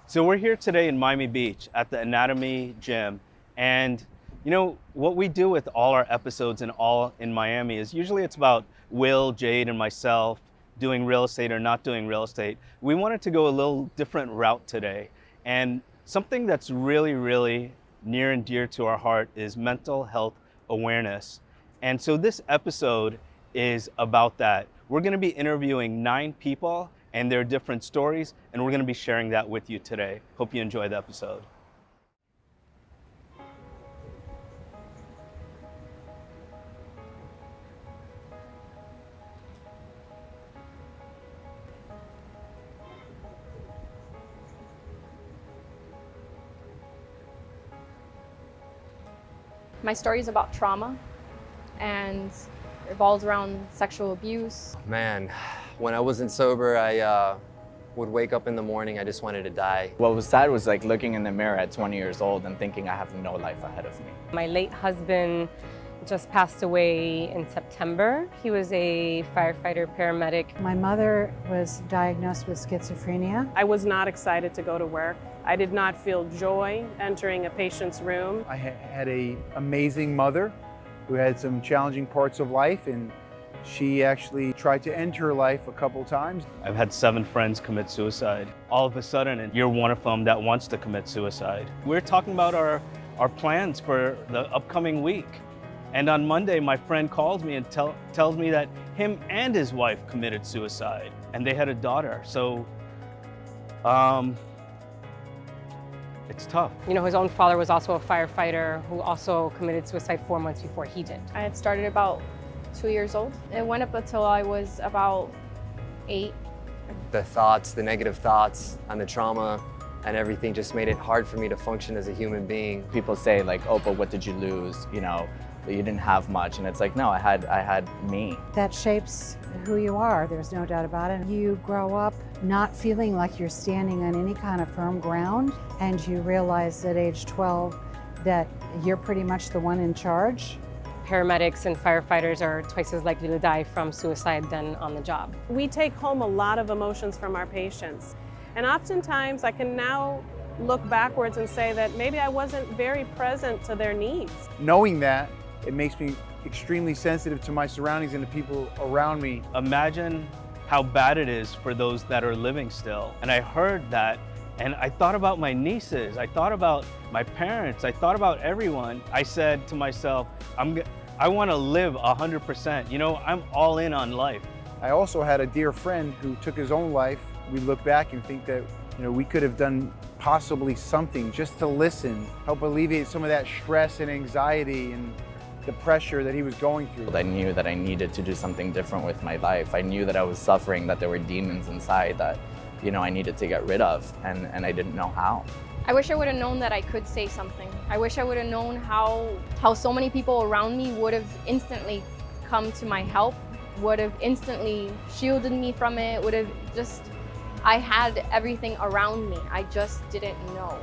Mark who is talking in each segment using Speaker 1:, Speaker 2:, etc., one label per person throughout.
Speaker 1: So we're here today in Miami Beach at the Anatomy Gym. And you know, what we do with all our episodes and all in Miami is usually it's about Will, Jade, and myself doing real estate or not doing real estate. We wanted to go a little different route today. And something that's really, really near and dear to our heart is mental health awareness. And so this episode is about that. We're gonna be interviewing 9 people and their different stories, and we're gonna be sharing that with you today. Hope you enjoy the episode.
Speaker 2: My story is about trauma and revolves around sexual abuse.
Speaker 3: Man, when I wasn't sober, I would wake up in the morning, I just wanted to die.
Speaker 4: What was sad was like looking in the mirror at 20 years old and thinking I have no life ahead of me.
Speaker 5: My late husband just passed away in September. He was a firefighter paramedic.
Speaker 6: My mother was diagnosed with schizophrenia.
Speaker 7: I was not excited to go to work. I did not feel joy entering a patient's room.
Speaker 8: I had an amazing mother who had some challenging parts of life, and she actually tried to end her life a couple times.
Speaker 1: I've had 7 friends commit suicide. All of a sudden, and you're one of them that wants to commit suicide. We're talking about our plans for the upcoming week. And on Monday, my friend calls me and tells me that him and his wife committed suicide, and they had a daughter. So, it's tough.
Speaker 5: You know, his own father was also a firefighter who also committed suicide 4 months before he did.
Speaker 2: I had started about 2 years old. It went up until I was about 8.
Speaker 3: The thoughts, the negative thoughts, and the trauma and everything just made it hard for me to function as a human being.
Speaker 4: People say like, oh, but what did you lose? You know, you didn't have much. And it's like, no, I had me.
Speaker 6: That shapes who you are, there's no doubt about it. You grow up not feeling like you're standing on any kind of firm ground, and you realize at age 12 that you're pretty much the one in charge.
Speaker 5: Paramedics and firefighters are twice as likely to die from suicide than on the job.
Speaker 7: We take home a lot of emotions from our patients. And oftentimes I can now look backwards and say that maybe I wasn't very present to their needs.
Speaker 8: Knowing that, it makes me extremely sensitive to my surroundings and the people around me.
Speaker 1: Imagine how bad it is for those that are living still. And I heard that, and I thought about my nieces, I thought about my parents, I thought about everyone. I said to myself, I want to live 100%. You know, I'm all in on life.
Speaker 8: I also had a dear friend who took his own life. We look back and think that, you know, we could have done possibly something just to listen, help alleviate some of that stress and anxiety and the pressure that he was going through.
Speaker 4: I knew that I needed to do something different with my life. I knew that I was suffering, that there were demons inside that, you know, I needed to get rid of, and I didn't know how.
Speaker 2: I wish I would have known that I could say something. I wish I would have known how so many people around me would have instantly come to my help, would have instantly shielded me from it, would have just, I had everything around me. I just didn't know.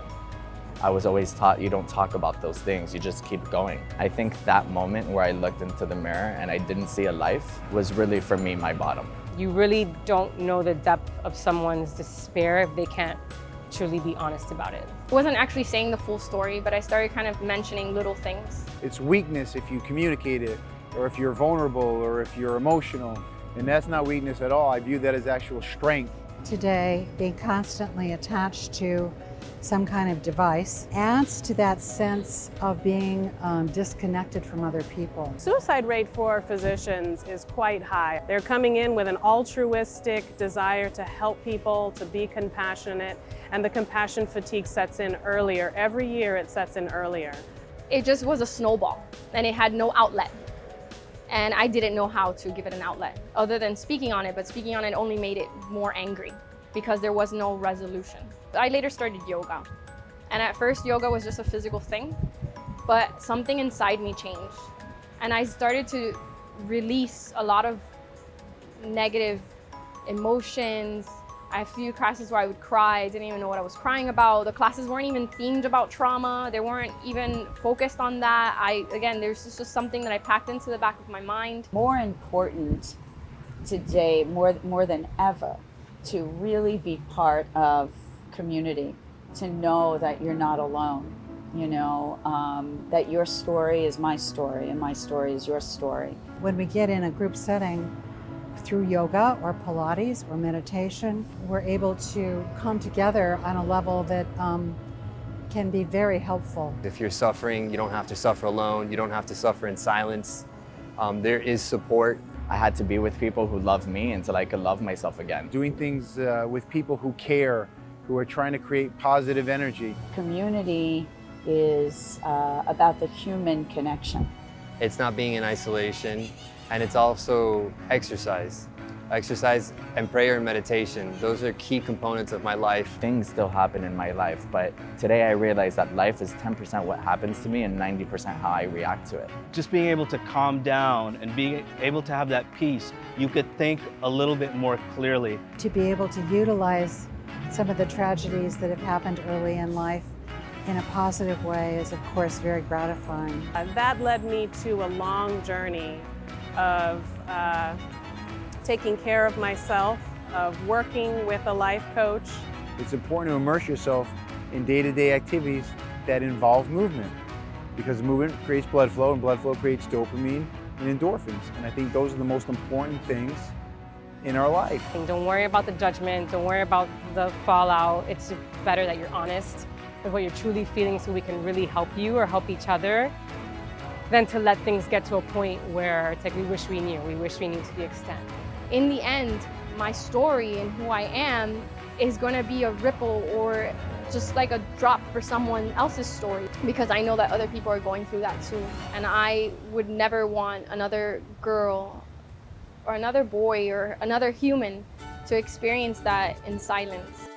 Speaker 4: I was always taught you don't talk about those things, you just keep going. I think that moment where I looked into the mirror and I didn't see a life was really, for me, my bottom.
Speaker 5: You really don't know the depth of someone's despair if they can't truly be honest about it.
Speaker 2: I wasn't actually saying the full story, but I started kind of mentioning little things.
Speaker 8: It's weakness if you communicate it, or if you're vulnerable, or if you're emotional. And that's not weakness at all. I view that as actual strength.
Speaker 6: Today, being constantly attached to some kind of device adds to that sense of being disconnected from other people.
Speaker 7: Suicide rate for physicians is quite high. They're coming in with an altruistic desire to help people, to be compassionate, and the compassion fatigue sets in earlier. Every year it sets in earlier.
Speaker 2: It just was a snowball, and it had no outlet. And I didn't know how to give it an outlet other than speaking on it, but speaking on it only made it more angry because there was no resolution. I later started yoga, and at first yoga was just a physical thing, but something inside me changed, and I started to release a lot of negative emotions. I had a few classes where I would cry. I didn't even know what I was crying about. The classes weren't even themed about trauma. They weren't even focused on that. Again, there's just something that I packed into the back of my mind.
Speaker 9: More important today, more than ever, to really be part of community, to know that you're not alone, you know, that your story is my story and my story is your story.
Speaker 6: When we get in a group setting through yoga or Pilates or meditation, we're able to come together on a level that can be very helpful.
Speaker 3: If you're suffering, you don't have to suffer alone. You don't have to suffer in silence. There is support.
Speaker 4: I had to be with people who love me until I could love myself again.
Speaker 8: Doing things with people who care, who are trying to create positive energy.
Speaker 9: Community is about the human connection.
Speaker 3: It's not being in isolation, and it's also exercise. Exercise and prayer and meditation, those are key components of my life.
Speaker 4: Things still happen in my life, but today I realize that life is 10% what happens to me and 90% how I react to it.
Speaker 1: Just being able to calm down and being able to have that peace, you could think a little bit more clearly.
Speaker 6: To be able to utilize some of the tragedies that have happened early in life in a positive way is, of course, very gratifying.
Speaker 7: That led me to a long journey of taking care of myself, of working with a life coach.
Speaker 8: It's important to immerse yourself in day-to-day activities that involve movement, because movement creates blood flow, and blood flow creates dopamine and endorphins. And I think those are the most important things in our life.
Speaker 5: And don't worry about the judgment, don't worry about the fallout. It's just better that you're honest with what you're truly feeling so we can really help you or help each other, than to let things get to a point where it's like we wish we knew to the extent.
Speaker 2: In the end, my story and who I am is going to be a ripple or just like a drop for someone else's story, because I know that other people are going through that too. And I would never want another girl or another boy or another human to experience that in silence.